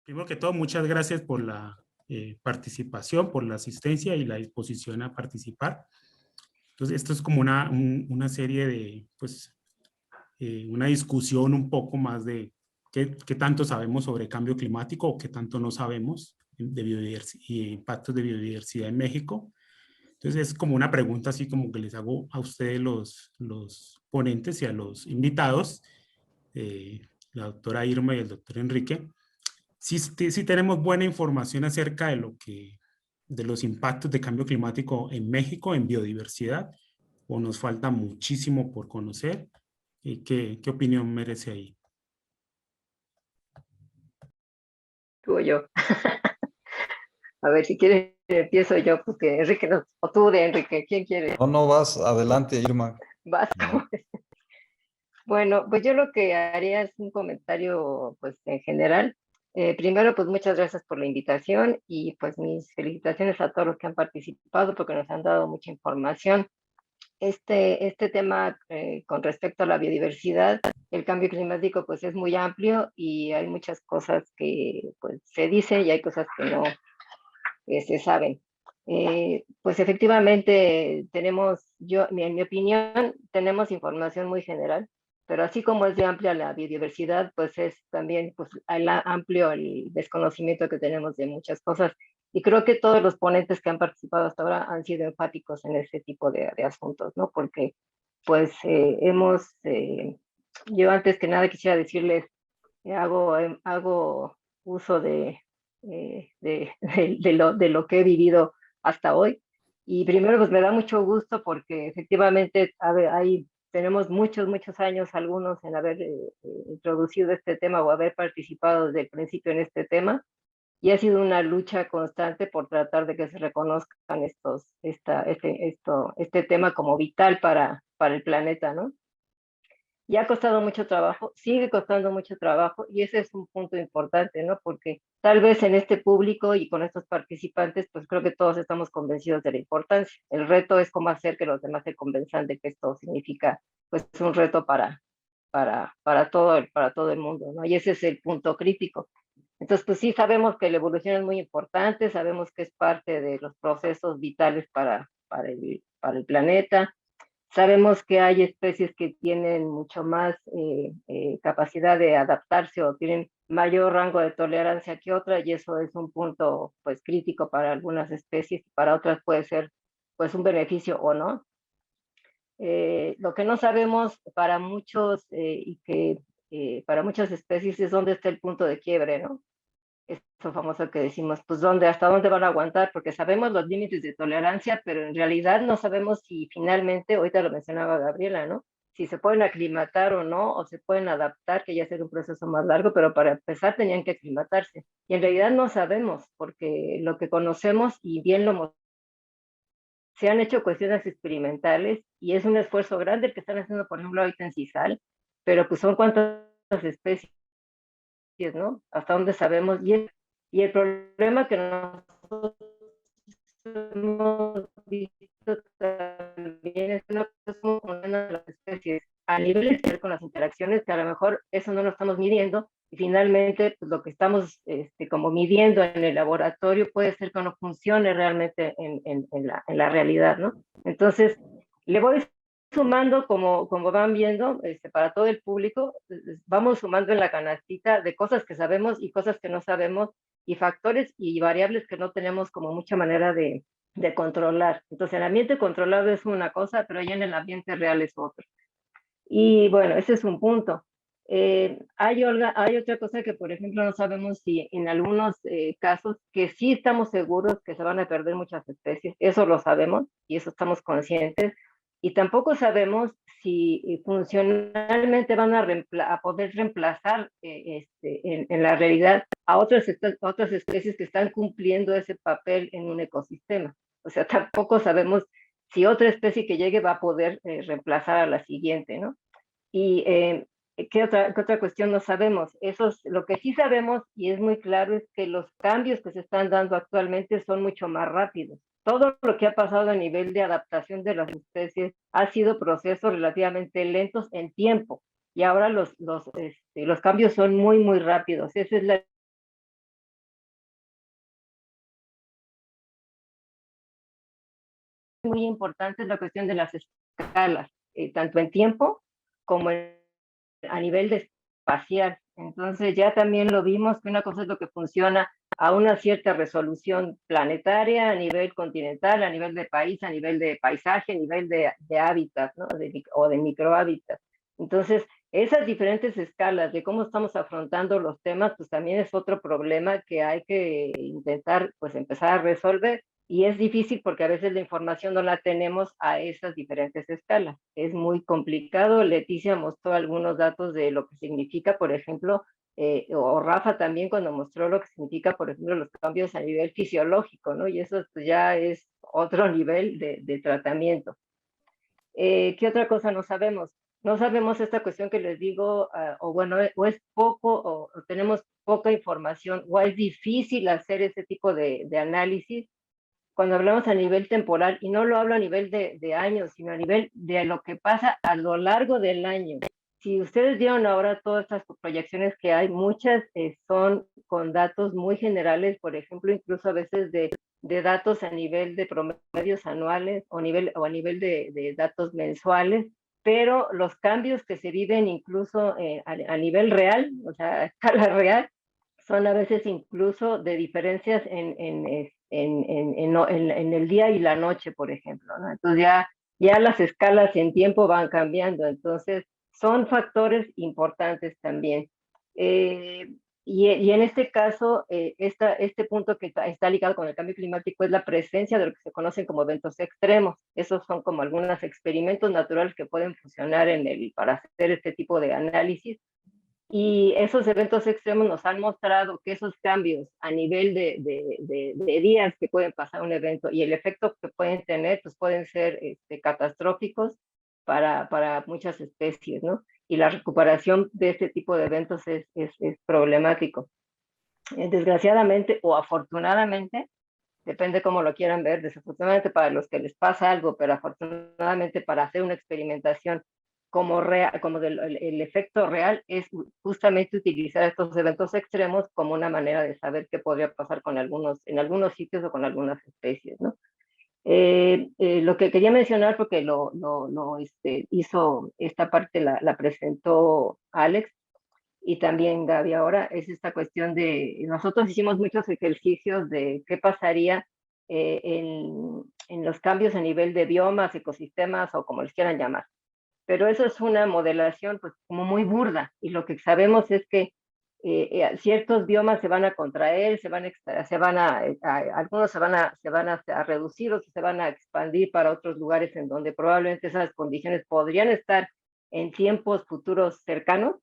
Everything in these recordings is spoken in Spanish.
Primero que todo, muchas gracias por la participación, por la asistencia y la disposición a participar. Entonces, esto es como una serie de, pues, una discusión un poco más de qué tanto sabemos sobre cambio climático o qué tanto no sabemos de biodiversidad y impactos de biodiversidad en México. Entonces, es como una pregunta así como que les hago a ustedes los ponentes y a los invitados, eh, la doctora Irma y el doctor Enrique. Si tenemos buena información acerca de los impactos de cambio climático en México, en biodiversidad, o nos falta muchísimo por conocer. ¿Qué opinión merece ahí? Tú o yo. A ver, si quieres, empiezo yo, porque Enrique, no, o tú de Enrique, ¿quién quiere? No, no vas, adelante, Irma. Vas. Bueno, pues yo lo que haría es un comentario, pues en general. Primero, pues muchas gracias por la invitación y pues mis felicitaciones a todos los que han participado porque nos han dado mucha información. Este tema con respecto a la biodiversidad, el cambio climático pues es muy amplio y hay muchas cosas que pues se dicen y hay cosas que no se saben. Pues efectivamente tenemos, en mi opinión, tenemos información muy general, pero así como es de amplia la biodiversidad, pues es también pues, amplio el desconocimiento que tenemos de muchas cosas. Y creo que todos los ponentes que han participado hasta ahora han sido enfáticos en este tipo de asuntos, ¿no? Porque pues yo antes que nada quisiera decirles, hago uso de lo que he vivido hasta hoy. Y primero, pues me da mucho gusto porque efectivamente tenemos muchos años algunos en haber introducido este tema o haber participado desde el principio en este tema. Y ha sido una lucha constante por tratar de que se reconozcan este tema como vital para el planeta, ¿no? Y ha costado mucho trabajo, sigue costando mucho trabajo, y ese es un punto importante, ¿no? Porque tal vez en este público y con estos participantes, pues creo que todos estamos convencidos de la importancia. El reto es cómo hacer que los demás se convenzan de que esto significa, pues, un reto para todo el mundo, ¿no? Y ese es el punto crítico. Entonces, pues sí, sabemos que la evolución es muy importante, sabemos que es parte de los procesos vitales para el planeta. Sabemos que hay especies que tienen mucho más capacidad de adaptarse o tienen mayor rango de tolerancia que otras, y eso es un punto pues crítico para algunas especies, para otras puede ser pues un beneficio o no. Lo que no sabemos para muchos para muchas especies es dónde está el punto de quiebre, ¿no? Eso famoso que decimos, pues hasta dónde van a aguantar, porque sabemos los límites de tolerancia, pero en realidad no sabemos si finalmente, ahorita lo mencionaba Gabriela, ¿no? Si se pueden aclimatar o no, o se pueden adaptar, que ya será un proceso más largo, pero para empezar tenían que aclimatarse. Y en realidad no sabemos, porque lo que conocemos, y bien se han hecho cuestiones experimentales, y es un esfuerzo grande el que están haciendo, por ejemplo, ahorita en CISAL, pero pues son cuántas especies, ¿no? Hasta dónde sabemos. Y el problema que nosotros hemos visto también es que no somos con una de las especies a nivel de con las interacciones, que a lo mejor eso no lo estamos midiendo, y finalmente pues, lo que estamos como midiendo en el laboratorio puede ser que no funcione realmente en la realidad, ¿no? Entonces, le voy sumando, como van viendo, para todo el público, vamos sumando en la canastita de cosas que sabemos y cosas que no sabemos, y factores y variables que no tenemos como mucha manera de controlar. Entonces, el ambiente controlado es una cosa, pero ya en el ambiente real es otro. Y bueno, ese es un punto. Hay otra cosa que, por ejemplo, no sabemos si en algunos casos que sí estamos seguros que se van a perder muchas especies, eso lo sabemos y eso estamos conscientes, y tampoco sabemos si funcionalmente van a poder reemplazar en la realidad a otras especies que están cumpliendo ese papel en un ecosistema. O sea, tampoco sabemos si otra especie que llegue va a poder reemplazar a la siguiente, ¿no? Y qué otra cuestión no sabemos? Lo que sí sabemos, y es muy claro, es que los cambios que se están dando actualmente son mucho más rápidos. Todo lo que ha pasado a nivel de adaptación de las especies ha sido procesos relativamente lentos en tiempo, y ahora los cambios son muy rápidos. Esa es la muy importante es la cuestión de las escalas, tanto en tiempo como a nivel de espacial. Entonces ya también lo vimos que una cosa es lo que funciona a una cierta resolución planetaria, a nivel continental, a nivel de país, a nivel de paisaje, a nivel de hábitat, ¿no? O de microhábitat. Entonces, esas diferentes escalas de cómo estamos afrontando los temas, pues también es otro problema que hay que intentar, pues, empezar a resolver. Y es difícil porque a veces la información no la tenemos a esas diferentes escalas. Es muy complicado. Leticia mostró algunos datos de lo que significa, por ejemplo, o Rafa también cuando mostró lo que significa, por ejemplo, los cambios a nivel fisiológico, ¿no? Y eso pues, ya es otro nivel de tratamiento. ¿Qué otra cosa no sabemos? No sabemos esta cuestión que les digo, o bueno, o es poco, o tenemos poca información, o es difícil hacer ese tipo de análisis cuando hablamos a nivel temporal, y no lo hablo a nivel de años, sino a nivel de lo que pasa a lo largo del año. Si ustedes vieron ahora todas estas proyecciones que hay, muchas son con datos muy generales, por ejemplo, incluso a veces de datos a nivel de promedios anuales o a nivel de datos mensuales, pero los cambios que se viven incluso a nivel real, o sea, a escala real, son a veces incluso de diferencias en el día y la noche, por ejemplo, ¿no? Entonces ya las escalas en tiempo van cambiando, entonces son factores importantes también. Y en este caso, este punto que está ligado con el cambio climático es la presencia de lo que se conocen como eventos extremos. Esos son como algunos experimentos naturales que pueden funcionar para hacer este tipo de análisis. Y esos eventos extremos nos han mostrado que esos cambios a nivel de días que pueden pasar un evento y el efecto que pueden tener, pues pueden ser catastróficos para muchas especies, ¿no? Y la recuperación de este tipo de eventos es problemático. Desgraciadamente o afortunadamente, depende cómo lo quieran ver, desafortunadamente para los que les pasa algo, pero afortunadamente para hacer una experimentación como el efecto real es justamente utilizar estos eventos extremos como una manera de saber qué podría pasar en algunos sitios o con algunas especies, ¿no? Lo que quería mencionar, porque hizo esta parte, la presentó Alex, y también Gaby ahora, es esta cuestión nosotros hicimos muchos ejercicios de qué pasaría en los cambios a nivel de biomas, ecosistemas o como les quieran llamar. Pero eso es una modelación pues como muy burda, y lo que sabemos es que ciertos biomas se van a contraer, algunos se van a reducir o se van a expandir para otros lugares en donde probablemente esas condiciones podrían estar en tiempos futuros cercanos,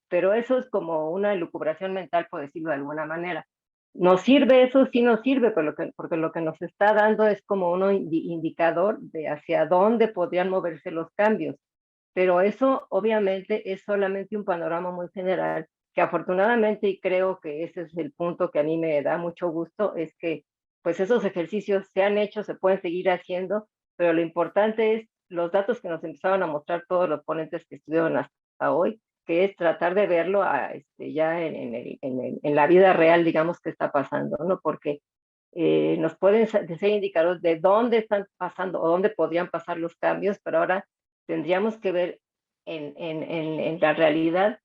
pero eso es como una elucubración mental, por decirlo de alguna manera. ¿Nos sirve eso? Sí nos sirve, porque lo que nos está dando es como un indicador de hacia dónde podrían moverse los cambios. Pero eso obviamente es solamente un panorama muy general, que afortunadamente, y creo que ese es el punto que a mí me da mucho gusto, es que pues esos ejercicios se han hecho, se pueden seguir haciendo, pero lo importante es los datos que nos empezaron a mostrar todos los ponentes que estuvieron hasta hoy, que es tratar de verlo ya en la vida real, digamos, qué está pasando, ¿no? Porque nos pueden ser indicadores de dónde están pasando o dónde podrían pasar los cambios, pero ahora tendríamos que ver en la realidad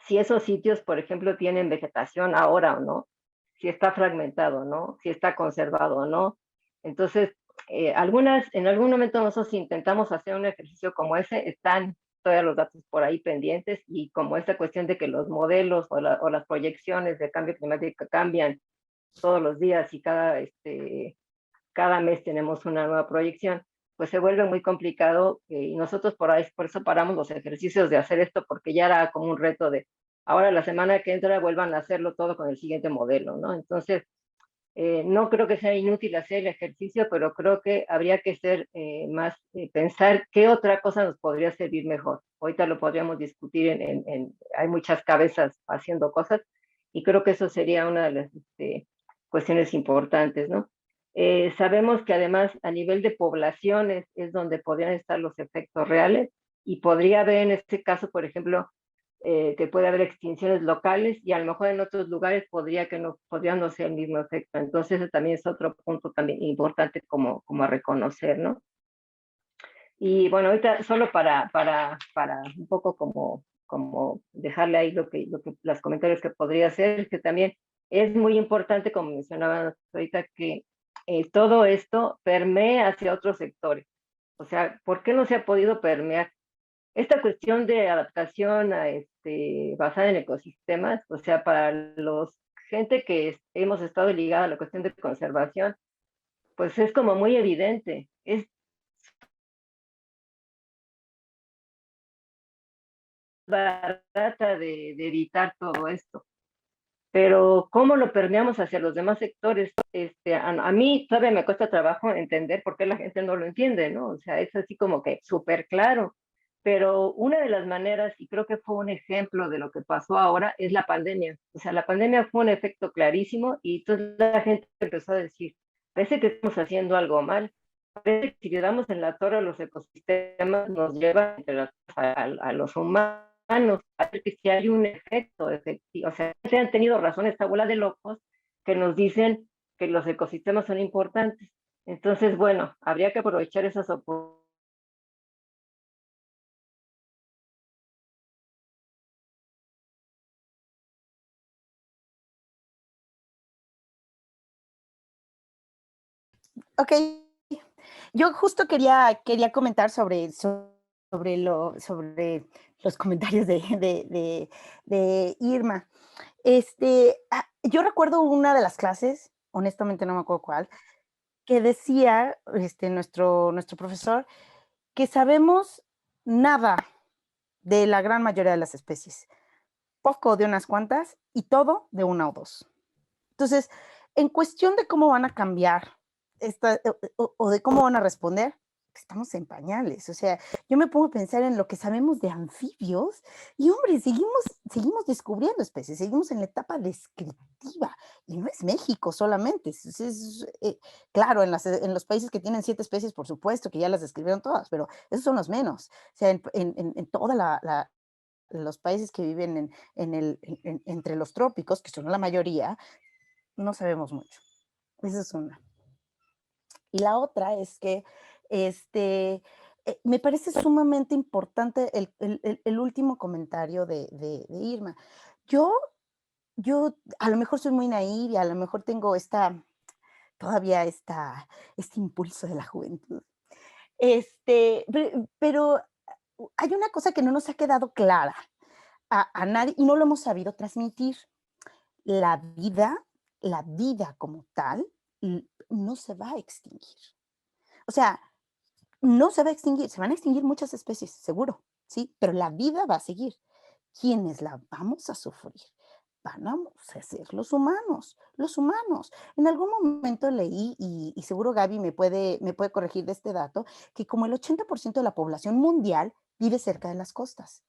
si esos sitios, por ejemplo, tienen vegetación ahora o no, si está fragmentado o no, si está conservado o no. Entonces, en algún momento nosotros intentamos hacer un ejercicio como ese, están todavía los datos por ahí pendientes, y como esta cuestión de que los modelos o las proyecciones de cambio climático cambian todos los días y cada mes tenemos una nueva proyección, pues se vuelve muy complicado, y nosotros por eso paramos los ejercicios de hacer esto, porque ya era como un reto de ahora la semana que entra vuelvan a hacerlo todo con el siguiente modelo, ¿no? Entonces, no creo que sea inútil hacer el ejercicio, pero creo que habría que ser pensar qué otra cosa nos podría servir mejor. Ahorita lo podríamos discutir, hay muchas cabezas haciendo cosas, y creo que eso sería una de las cuestiones importantes, ¿no? Sabemos que además a nivel de poblaciones es donde podrían estar los efectos reales, y podría haber en este caso, por ejemplo, que puede haber extinciones locales y a lo mejor en otros lugares podría no ser el mismo efecto. Entonces, ese también es otro punto también importante como a reconocer, ¿no? Y bueno, ahorita solo para un poco como dejarle ahí los comentarios que podría hacer, que también es muy importante, como mencionaba ahorita, que todo esto permee hacia otros sectores. O sea, ¿por qué no se ha podido permear? Esta cuestión de adaptación basada en ecosistemas, o sea, para los gente que hemos estado ligada a la cuestión de conservación, pues es como muy evidente. Es barata de evitar todo esto. Pero ¿cómo lo permeamos hacia los demás sectores? A mí todavía me cuesta trabajo entender por qué la gente no lo entiende, ¿no? O sea, es así como que súper claro. Pero una de las maneras, y creo que fue un ejemplo de lo que pasó ahora, es la pandemia. O sea, la pandemia fue un efecto clarísimo y entonces la gente empezó a decir, parece que estamos haciendo algo mal. Parece que si le damos en la torre a los ecosistemas nos lleva a los humanos, a ver que si hay un efecto efectivo. O sea, se han tenido razón esta bola de locos que nos dicen que los ecosistemas son importantes. Entonces, bueno, habría que aprovechar esas oportunidades. Ok, yo justo quería comentar sobre los comentarios de Irma. Yo recuerdo una de las clases, honestamente no me acuerdo cuál, que decía nuestro profesor que sabemos nada de la gran mayoría de las especies, poco de unas cuantas y todo de una o dos. Entonces, en cuestión de cómo van a cambiar o de cómo van a responder, estamos en pañales. O sea, yo me pongo a pensar en lo que sabemos de anfibios y, hombre, seguimos descubriendo especies, seguimos en la etapa descriptiva. Y no es México solamente. Claro, en los países que tienen 7 especies, por supuesto, que ya las describieron todas, pero esos son los menos. O sea, en toda los países que viven entre los trópicos, que son la mayoría, no sabemos mucho. Esa es una. Y la otra es que me parece sumamente importante el último comentario de Irma. Yo, yo a lo mejor soy muy naive y a lo mejor tengo todavía este impulso de la juventud. Pero hay una cosa que no nos ha quedado clara a nadie y no lo hemos sabido transmitir. La vida, la vida como tal, no se va a extinguir. O sea, no se va a extinguir, se van a extinguir muchas especies, seguro, ¿sí? Pero la vida va a seguir. ¿Quiénes la vamos a sufrir? Van a ser los humanos, los humanos. En algún momento leí, y seguro Gaby me puede corregir de este dato, que como el 80% de la población mundial vive cerca de las costas.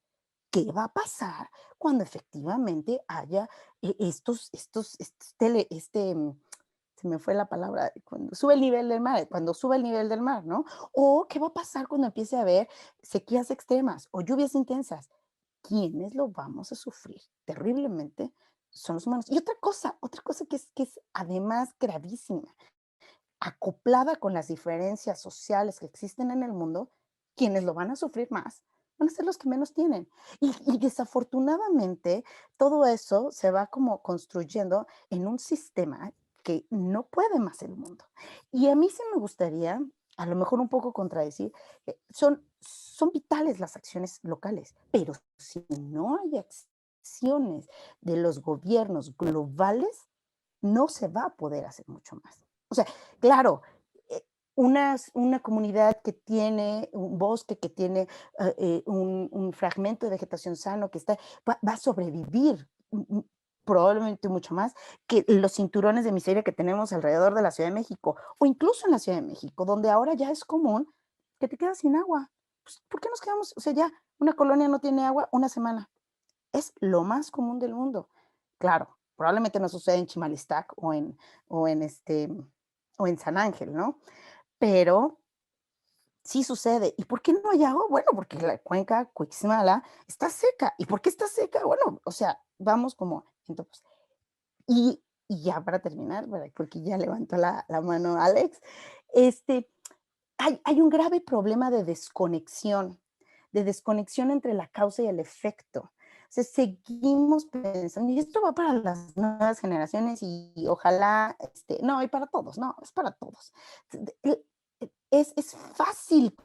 ¿Qué va a pasar cuando efectivamente haya se me fue la palabra, cuando sube el nivel del mar, ¿no? O qué va a pasar cuando empiece a haber sequías extremas o lluvias intensas. ¿Quiénes lo vamos a sufrir terriblemente? Son los humanos. Y otra cosa que es además gravísima, acoplada con las diferencias sociales que existen en el mundo, quienes lo van a sufrir más van a ser los que menos tienen. Y desafortunadamente todo eso se va como construyendo en un sistema que no puede más el mundo. Y a mí sí me gustaría, a lo mejor un poco contradecir, son vitales las acciones locales, pero si no hay acciones de los gobiernos globales, no se va a poder hacer mucho más. O sea, claro, una comunidad que tiene un bosque, que tiene un fragmento de vegetación sano, va a sobrevivir probablemente mucho más que los cinturones de miseria que tenemos alrededor de la Ciudad de México, o incluso en la Ciudad de México, donde ahora ya es común que te quedas sin agua. Pues, ¿por qué nos quedamos? O sea, ya una colonia no tiene agua una semana. Es lo más común del mundo. Claro, probablemente no sucede en Chimalistac o en San Ángel, ¿no? Pero sí sucede. ¿Y por qué no hay agua? Bueno, porque la cuenca Cuixmala está seca. ¿Y por qué está seca? Bueno, o sea, vamos como entonces. Y ya para terminar, porque ya levantó la mano Alex, este, hay un grave problema de desconexión entre la causa y el efecto. O sea, seguimos pensando, y esto va para las nuevas generaciones y ojalá, no, y para todos, no, es para todos. Es fácil,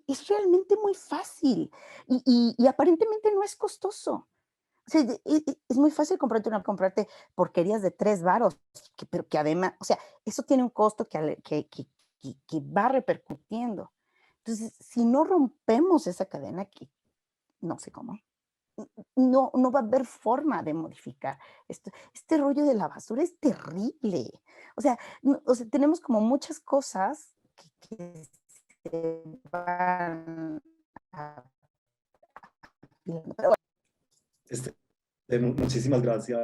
es realmente muy fácil y aparentemente no es costoso. O sea, es muy fácil comprarte porquerías de 3 varos, pero que además, o sea, eso tiene un costo que va repercutiendo. Entonces, si no rompemos esa cadena, que no sé cómo, no va a haber forma de modificar esto. Este rollo de la basura es terrible. O sea, tenemos como muchas cosas que se van a... Pero Este, muchísimas gracias,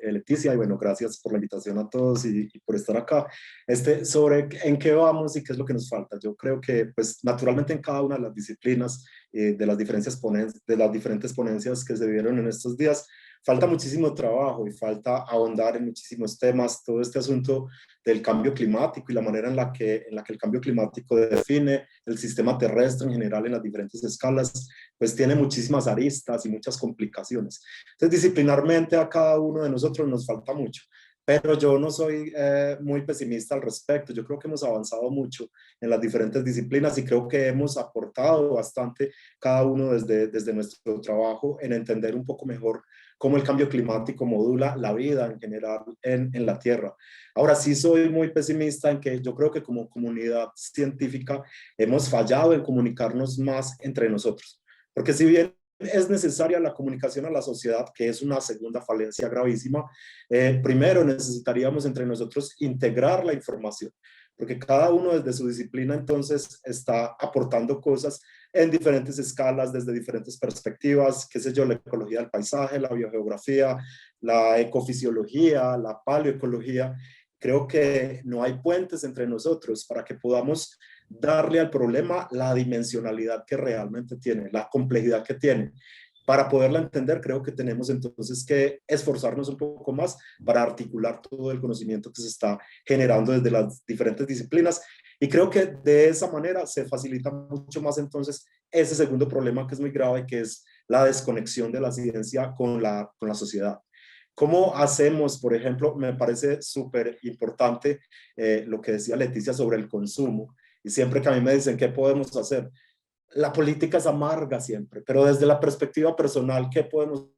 Leticia, y bueno, gracias por la invitación a todos y por estar acá. Sobre en qué vamos y qué es lo que nos falta. Yo creo que, pues, naturalmente en cada una de las disciplinas, de las diferentes ponencias que se dieron en estos días, falta muchísimo trabajo y falta ahondar en muchísimos temas. Todo este asunto del cambio climático y la manera en la que el cambio climático define el sistema terrestre en general en las diferentes escalas, pues tiene muchísimas aristas y muchas complicaciones. Entonces, disciplinarmente a cada uno de nosotros nos falta mucho, pero yo no soy muy pesimista al respecto. Yo creo que hemos avanzado mucho en las diferentes disciplinas y creo que hemos aportado bastante cada uno desde nuestro trabajo en entender un poco mejor cómo el cambio climático modula la vida en general en la Tierra. Ahora sí soy muy pesimista en que yo creo que como comunidad científica hemos fallado en comunicarnos más entre nosotros. Porque si bien es necesaria la comunicación a la sociedad, que es una segunda falencia gravísima, primero necesitaríamos entre nosotros integrar la información, porque cada uno desde su disciplina entonces está aportando cosas en diferentes escalas, desde diferentes perspectivas, qué sé yo, la ecología del paisaje, la biogeografía, la ecofisiología, la paleoecología. Creo que no hay puentes entre nosotros para que podamos darle al problema la dimensionalidad que realmente tiene, la complejidad que tiene. Para poderla entender, creo que tenemos entonces que esforzarnos un poco más para articular todo el conocimiento que se está generando desde las diferentes disciplinas. Y creo que de esa manera se facilita mucho más entonces ese segundo problema que es muy grave, que es la desconexión de la ciencia con la sociedad. ¿Cómo hacemos, por ejemplo? Me parece súper importante lo que decía Leticia sobre el consumo. Y siempre que a mí me dicen qué podemos hacer, la política es amarga siempre, pero desde la perspectiva personal, ¿qué podemos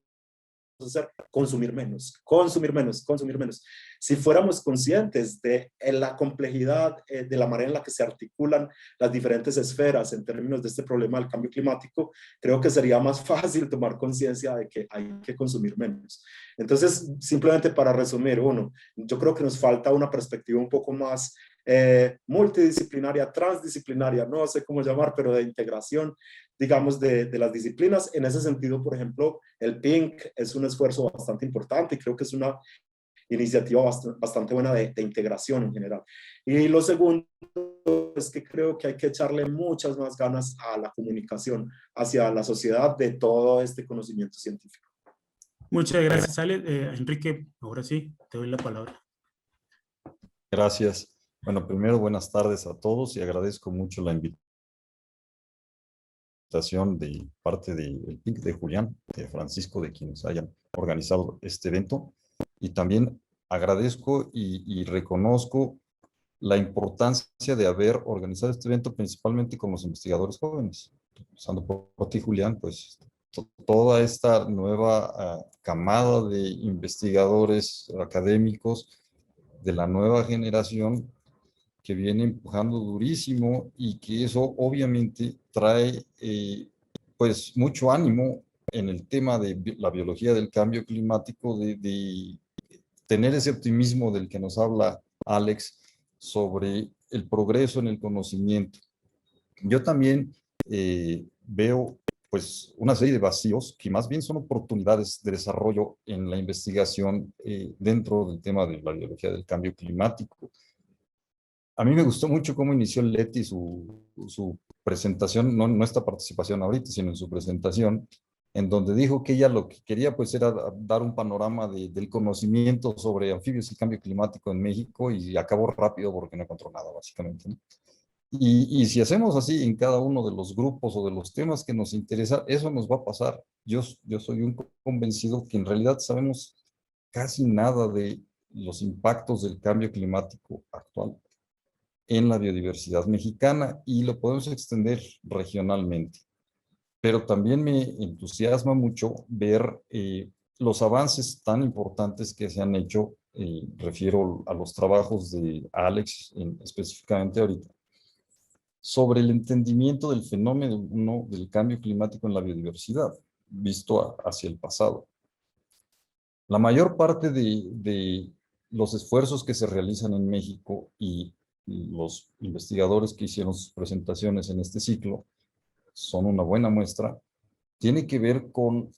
hacer? Consumir menos, consumir menos, consumir menos. Si fuéramos conscientes de la complejidad, de la manera en la que se articulan las diferentes esferas en términos de este problema del cambio climático, creo que sería más fácil tomar conciencia de que hay que consumir menos. Entonces, simplemente para resumir, yo creo que nos falta una perspectiva un poco más multidisciplinaria, transdisciplinaria, no sé cómo llamar, pero de integración, digamos, de las disciplinas. En ese sentido, por ejemplo, el PINC es un esfuerzo bastante importante y creo que es una iniciativa bastante buena de integración en general. Y lo segundo es que creo que hay que echarle muchas más ganas a la comunicación hacia la sociedad de todo este conocimiento científico. Muchas gracias, Ale. Enrique, ahora sí, te doy la palabra. Gracias. Bueno, primero, buenas tardes a todos y agradezco mucho la invitación de parte del PINC de Julián, de Francisco, de quienes hayan organizado este evento. Y también agradezco y reconozco la importancia de haber organizado este evento principalmente con los investigadores jóvenes. Empezando por ti, Julián, pues toda esta nueva camada de investigadores académicos de la nueva generación que viene empujando durísimo y que eso obviamente trae pues mucho ánimo en el tema de la biología del cambio climático, de tener ese optimismo del que nos habla Alex sobre el progreso en el conocimiento. Yo también veo pues una serie de vacíos que más bien son oportunidades de desarrollo en la investigación dentro del tema de la biología del cambio climático. A mí me gustó mucho cómo inició Leti su presentación, no esta participación ahorita, sino en su presentación, en donde dijo que ella lo que quería pues era dar un panorama del conocimiento sobre anfibios y cambio climático en México, y acabó rápido porque no encontró nada, básicamente, ¿no? Y si hacemos así en cada uno de los grupos o de los temas que nos interesan, eso nos va a pasar. Yo soy un convencido que en realidad sabemos casi nada de los impactos del cambio climático actual en la biodiversidad mexicana, y lo podemos extender regionalmente. Pero también me entusiasma mucho ver los avances tan importantes que se han hecho. Refiero a los trabajos de Alex específicamente ahorita, sobre el entendimiento del fenómeno del cambio climático en la biodiversidad, visto hacia el pasado. La mayor parte de los esfuerzos que se realizan en México y los investigadores que hicieron sus presentaciones en este ciclo son una buena muestra, tiene que ver con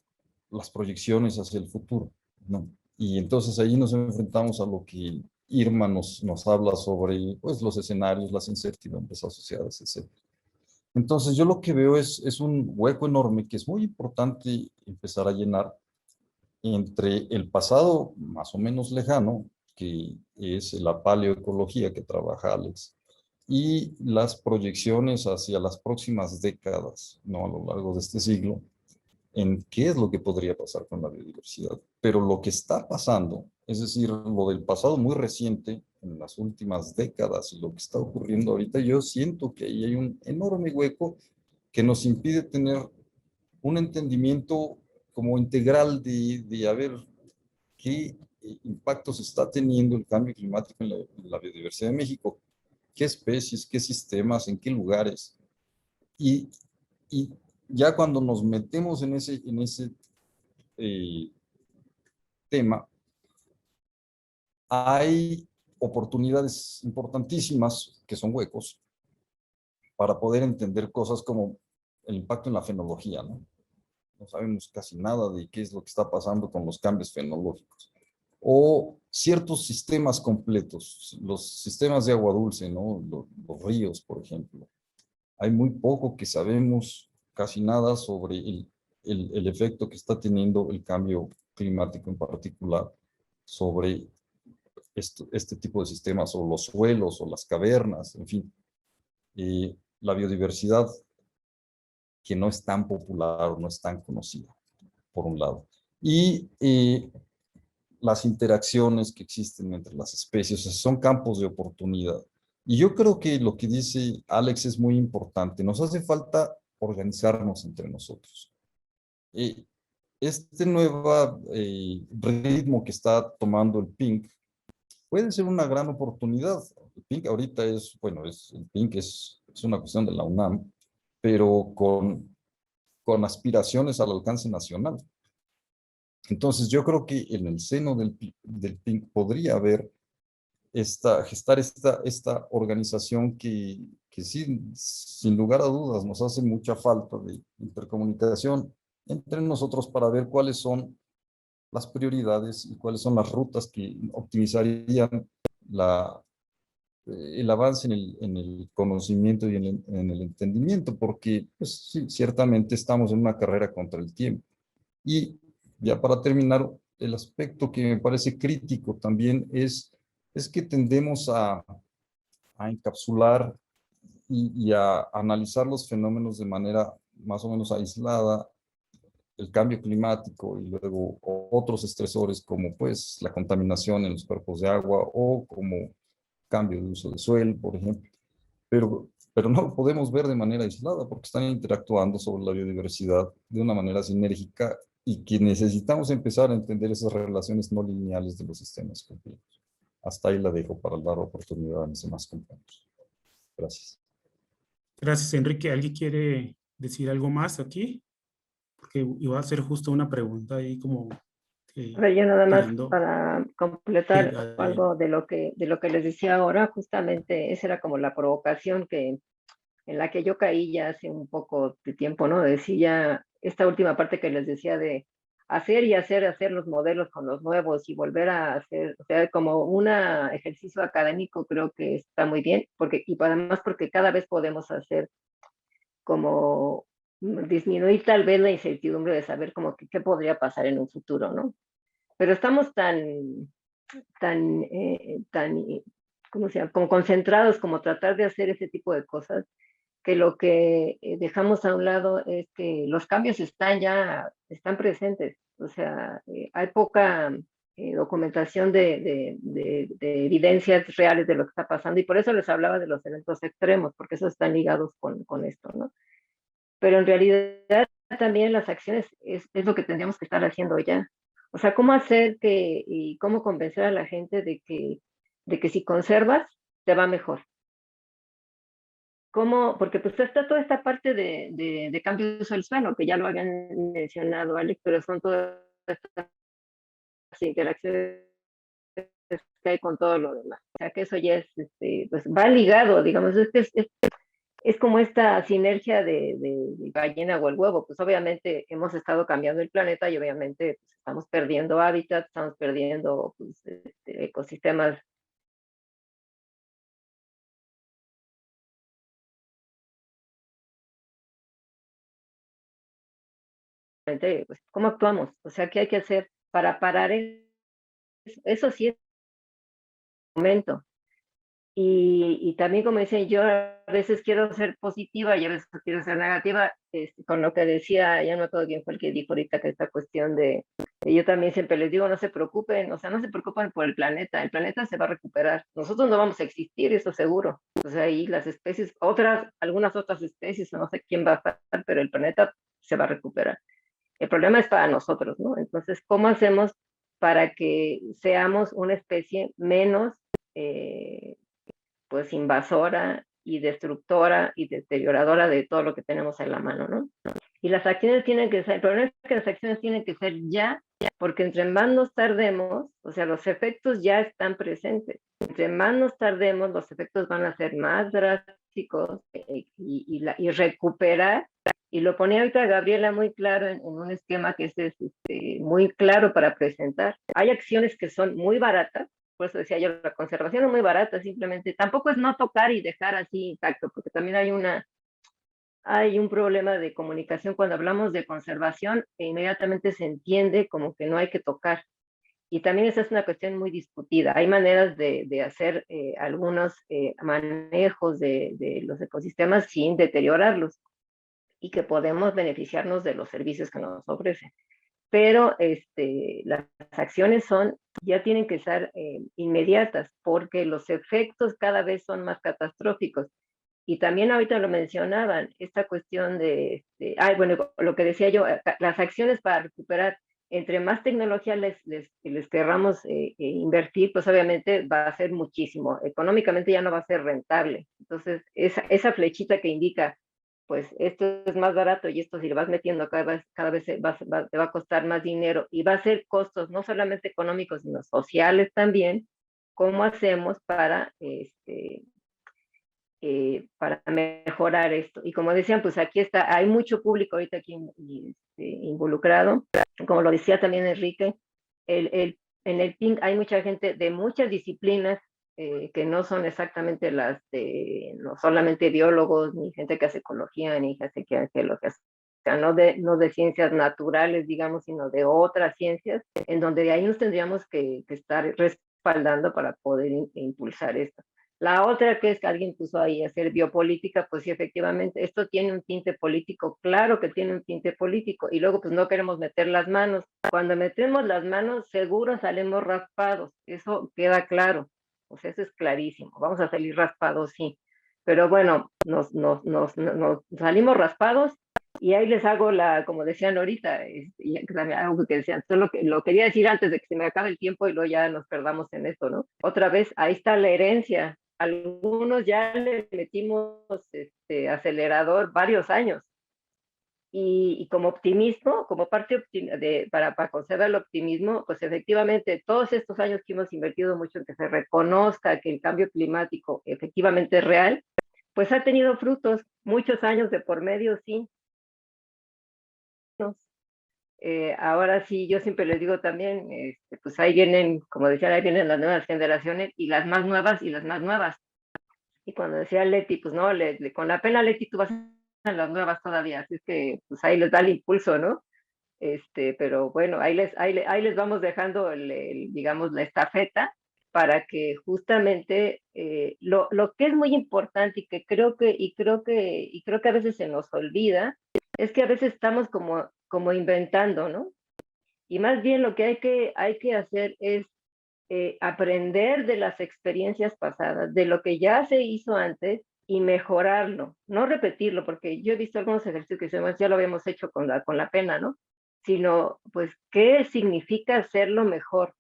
las proyecciones hacia el futuro, ¿no? Y entonces ahí nos enfrentamos a lo que Irma nos habla sobre, pues, los escenarios, las incertidumbres asociadas, etc. Entonces yo lo que veo es un hueco enorme que es muy importante empezar a llenar entre el pasado más o menos lejano, que es la paleoecología que trabaja Alex, y las proyecciones hacia las próximas décadas, ¿no? A lo largo de este siglo, en qué es lo que podría pasar con la biodiversidad. Pero lo que está pasando, es decir, lo del pasado muy reciente, en las últimas décadas, y lo que está ocurriendo ahorita, yo siento que ahí hay un enorme hueco que nos impide tener un entendimiento como integral de a ver qué impactos está teniendo el cambio climático en la biodiversidad de México, qué especies, qué sistemas, en qué lugares. Y, y ya cuando nos metemos en ese tema, hay oportunidades importantísimas que son huecos para poder entender cosas como el impacto en la fenología, ¿no? No sabemos casi nada de qué es lo que está pasando con los cambios fenológicos. O ciertos sistemas completos, los sistemas de agua dulce, ¿no? Los ríos, por ejemplo. Hay muy poco que sabemos, casi nada, sobre el efecto que está teniendo el cambio climático en particular sobre este tipo de sistemas, o los suelos, o las cavernas, en fin. La biodiversidad que no es tan popular o no es tan conocida, por un lado. Y las interacciones que existen entre las especies, o sea, son campos de oportunidad. Y yo creo que lo que dice Alex es muy importante. Nos hace falta organizarnos entre nosotros. Este nuevo ritmo que está tomando el PINC puede ser una gran oportunidad. El PINC ahorita es, bueno, el PINC es una cuestión de la UNAM, pero con aspiraciones al alcance nacional. Entonces yo creo que en el seno del PINC podría haber gestar esta organización que sí, sin lugar a dudas, nos hace mucha falta de intercomunicación entre nosotros para ver cuáles son las prioridades y cuáles son las rutas que optimizarían el avance en el conocimiento y en el entendimiento, porque pues, sí, ciertamente estamos en una carrera contra el tiempo. Y ya para terminar, el aspecto que me parece crítico también es que tendemos a encapsular y a analizar los fenómenos de manera más o menos aislada, el cambio climático y luego otros estresores como pues la contaminación en los cuerpos de agua, o como cambio de uso de suelo, por ejemplo. Pero no lo podemos ver de manera aislada porque están interactuando sobre la biodiversidad de una manera sinérgica, y que necesitamos empezar a entender esas relaciones no lineales de los sistemas complejos. Hasta ahí la dejo para dar oportunidad a mis demás compañeros. Gracias. Gracias, Enrique. ¿Alguien quiere decir algo más aquí? Porque iba a hacer justo una pregunta ahí como... A ver, yo nada más tirando. para completar Sí, algo de lo que les decía ahora, justamente esa era como la provocación en la que yo caí ya hace un poco de tiempo, ¿no? Decía esta última parte que les decía de hacer y hacer los modelos con los nuevos y volver a hacer, o sea, como un ejercicio académico creo que está muy bien, porque, y además porque cada vez podemos hacer como disminuir tal vez la incertidumbre de saber como que qué podría pasar en un futuro, ¿no? Pero estamos ¿cómo se llama? Como concentrados, como tratar de hacer ese tipo de cosas, que lo que dejamos a un lado es que los cambios están presentes. O sea, hay poca documentación de evidencias reales de lo que está pasando, y por eso les hablaba de los eventos extremos, porque esos están ligados con esto, ¿no? Pero en realidad también las acciones es lo que tendríamos que estar haciendo ya. O sea, cómo hacer y cómo convencer a la gente de que si conservas, te va mejor. ¿Cómo? Porque pues está toda esta parte de cambio de uso del suelo, que ya lo habían mencionado, Alex, pero son todas estas interacciones que hay con todo lo demás. O sea, que eso ya es, pues va ligado, digamos, es como esta sinergia de gallina o el huevo. Pues obviamente hemos estado cambiando el planeta y obviamente pues, estamos perdiendo hábitats, estamos perdiendo pues, ecosistemas. Pues, ¿cómo actuamos? O sea, ¿qué hay que hacer para parar eso? Eso sí es el momento. Y también, como dicen, yo a veces quiero ser positiva y a veces quiero ser negativa, con lo que decía, ya no me acuerdo quién fue el que dijo ahorita que esta cuestión yo también siempre les digo, no se preocupen, o sea, no se preocupen por el planeta se va a recuperar, nosotros no vamos a existir, eso seguro, o sea, y las especies, algunas otras especies, no sé quién va a estar, pero el planeta se va a recuperar. El problema es para nosotros, ¿no? Entonces, ¿cómo hacemos para que seamos una especie menos pues invasora y destructora y deterioradora de todo lo que tenemos en la mano, ¿no? Y las acciones tienen que ser, el problema es que las acciones tienen que ser ya, porque entre más nos tardemos, o sea, los efectos ya están presentes. Entre más nos tardemos, los efectos van a ser más drásticos y recuperar. Y lo ponía ahorita Gabriela muy claro en un esquema que es muy claro para presentar. Hay acciones que son muy baratas, por eso decía yo, la conservación es muy barata, simplemente, tampoco es no tocar y dejar así intacto, porque también hay un problema de comunicación cuando hablamos de conservación, e inmediatamente se entiende como que no hay que tocar. Y también esa es una cuestión muy discutida. Hay maneras de hacer algunos manejos de los ecosistemas sin deteriorarlos y que podemos beneficiarnos de los servicios que nos ofrecen. Pero las acciones ya tienen que ser inmediatas porque los efectos cada vez son más catastróficos. Y también ahorita lo mencionaban, esta cuestión bueno, lo que decía yo, las acciones para recuperar, entre más tecnología les querramos invertir, pues obviamente va a ser muchísimo. Económicamente ya no va a ser rentable. Entonces, esa flechita que indica, pues esto es más barato y esto si le vas metiendo cada vez te va a costar más dinero y va a ser costos no solamente económicos, sino sociales también. ¿Cómo hacemos para mejorar esto? Y como decían, pues aquí hay mucho público ahorita aquí involucrado. Como lo decía también Enrique, en el PINC hay mucha gente de muchas disciplinas que no son exactamente no solamente biólogos, ni gente que hace ecología, ni gente que hace lo que hace. O sea, no de ciencias naturales, digamos, sino de otras ciencias, en donde ahí nos tendríamos que estar respaldando para poder impulsar esto. La otra que es que alguien puso ahí hacer biopolítica, pues sí, efectivamente, esto tiene un tinte político, claro que tiene un tinte político, y luego pues no queremos meter las manos. Cuando metemos las manos, seguro salimos raspados, eso queda claro, o sea, eso es clarísimo, vamos a salir raspados, sí, pero bueno, nos salimos raspados, y ahí les hago como decían ahorita, algo que decían, solo que lo quería decir antes de que se me acabe el tiempo y luego ya nos perdamos en esto, ¿no? Otra vez, ahí está la herencia. Algunos ya le metimos acelerador varios años. Y como optimismo, como parte para conservar el optimismo, pues efectivamente todos estos años que hemos invertido mucho en que se reconozca que el cambio climático efectivamente es real, pues ha tenido frutos, muchos años de por medio, sí. ahora sí, yo siempre les digo también, pues ahí vienen, como decía, ahí vienen las nuevas generaciones y las más nuevas y las más nuevas. Y cuando decía Leti, pues no, con la pena Leti tú vas a las nuevas todavía, así es que pues ahí les da el impulso, ¿no? Pero bueno, ahí les vamos dejando, digamos, la estafeta para que justamente lo que es muy importante y que creo que a veces se nos olvida, es que a veces estamos como inventando, ¿no? Y más bien lo que hay que hacer es aprender de las experiencias pasadas, de lo que ya se hizo antes y mejorarlo, no repetirlo, porque yo he visto algunos ejercicios que ya lo habíamos hecho con la pena, ¿no? Sino, pues, ¿qué significa hacerlo mejor?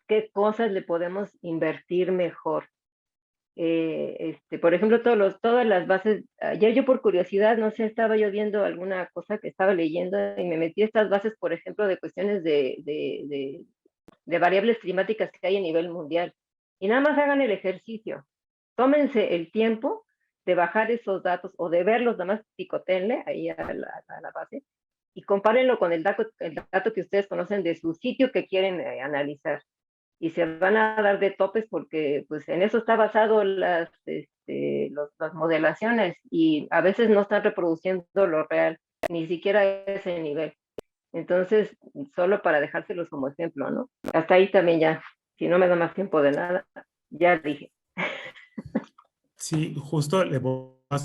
¿Qué cosas le podemos invertir mejor? Por ejemplo, todas las bases, ayer yo por curiosidad, no sé, estaba yo viendo alguna cosa que estaba leyendo y me metí a estas bases, por ejemplo, de cuestiones de variables climáticas que hay a nivel mundial. Y nada más hagan el ejercicio. Tómense el tiempo de bajar esos datos o de verlos, nada más picotenle ahí a la base y compárenlo con el dato que ustedes conocen de su sitio que quieren analizar. Y se van a dar de topes porque pues en eso está basado las modelaciones y a veces no están reproduciendo lo real, ni siquiera a ese nivel. Entonces, solo para dejárselos como ejemplo, ¿no? Hasta ahí también ya, si no me da más tiempo de nada, ya dije. Sí, justo le voy a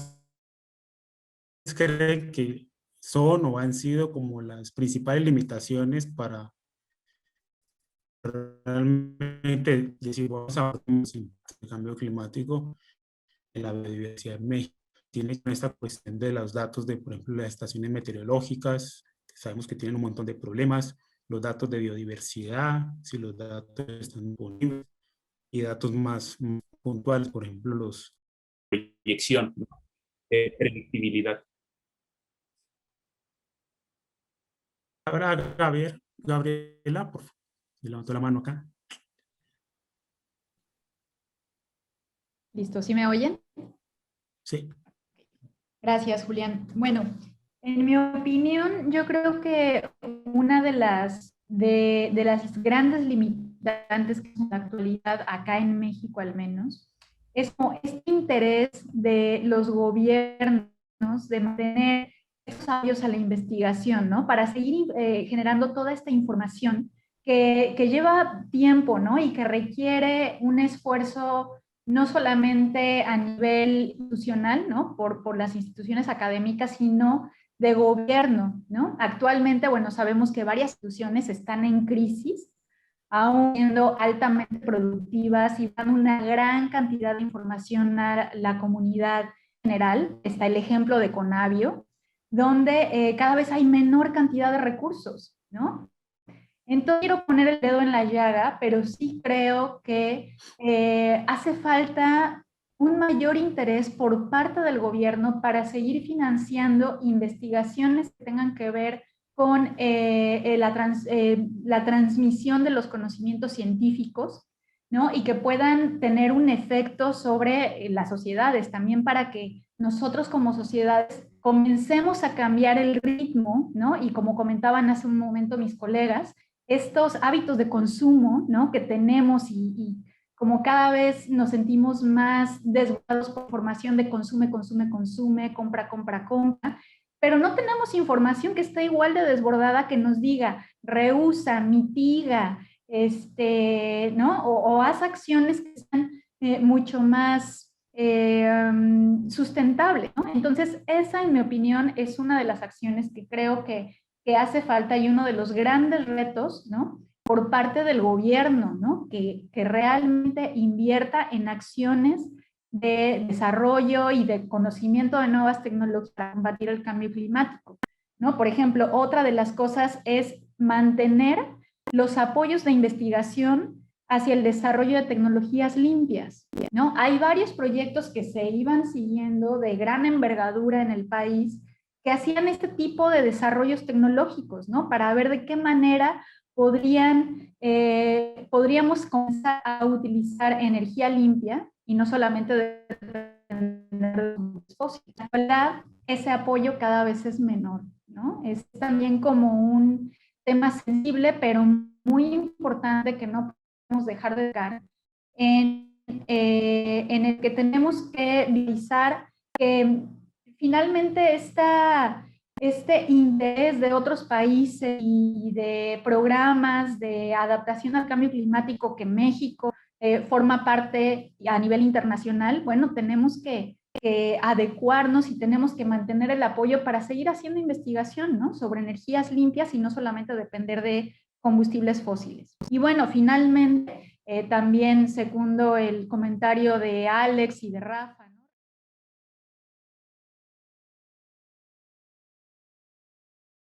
creen que son o han sido como las principales limitaciones para realmente decir, vamos a el cambio climático en la biodiversidad en México. Tiene esta cuestión de los datos de, por ejemplo, las estaciones meteorológicas, que sabemos que tienen un montón de problemas, los datos de biodiversidad, si los datos están disponibles, y datos más puntuales, por ejemplo, los proyección, predictibilidad. Ahora, Gabriela, por favor, levantó la mano acá. Listo, ¿sí me oyen? Sí. Gracias, Julián. Bueno, en mi opinión, yo creo que una de las grandes limitantes que en la actualidad, acá en México al menos, es como este interés de los gobiernos de mantener estos apoyos a la investigación, ¿no? Para seguir generando toda esta información que lleva tiempo, ¿no? Y que requiere un esfuerzo no solamente a nivel institucional, ¿no? Por las instituciones académicas, sino de gobierno, ¿no? Actualmente, bueno, sabemos que varias instituciones están en crisis, aún siendo altamente productivas y dan una gran cantidad de información a la comunidad general. Está el ejemplo de Conavio, donde cada vez hay menor cantidad de recursos, ¿no? Entonces quiero poner el dedo en la llaga, pero sí creo que hace falta un mayor interés por parte del gobierno para seguir financiando investigaciones que tengan que ver con la transmisión de los conocimientos científicos, ¿no? Y que puedan tener un efecto sobre las sociedades, también para que nosotros como sociedades comencemos a cambiar el ritmo, ¿no? Y como comentaban hace un momento mis colegas, estos hábitos de consumo, ¿no? Que tenemos y como cada vez nos sentimos más desbordados por información de consume, compra, pero no tenemos información que esté igual de desbordada que nos diga, rehúsa, mitiga, ¿no? O haz acciones que sean mucho más sustentables, ¿no? Entonces, esa, en mi opinión, es una de las acciones que creo que hace falta y uno de los grandes retos, ¿no? Por parte del gobierno, ¿no? Que realmente invierta en acciones de desarrollo y de conocimiento de nuevas tecnologías para combatir el cambio climático, ¿no? Por ejemplo, otra de las cosas es mantener los apoyos de investigación hacia el desarrollo de tecnologías limpias, ¿no? Hay varios proyectos que se iban siguiendo de gran envergadura en el país que hacían este tipo de desarrollos tecnológicos, ¿no? Para ver de qué manera podríamos comenzar a utilizar energía limpia y no solamente de fósiles. En realidad, ese apoyo cada vez es menor. ¿no? Es también como un tema sensible, pero muy importante que no podemos dejar de tocar, en el que tenemos que revisar que finalmente este interés de otros países y de programas de adaptación al cambio climático que México forma parte a nivel internacional, bueno, tenemos que adecuarnos y tenemos que mantener el apoyo para seguir haciendo investigación, ¿no? Sobre energías limpias y no solamente depender de combustibles fósiles. Y bueno, finalmente, también segundo el comentario de Alex y de Rafa,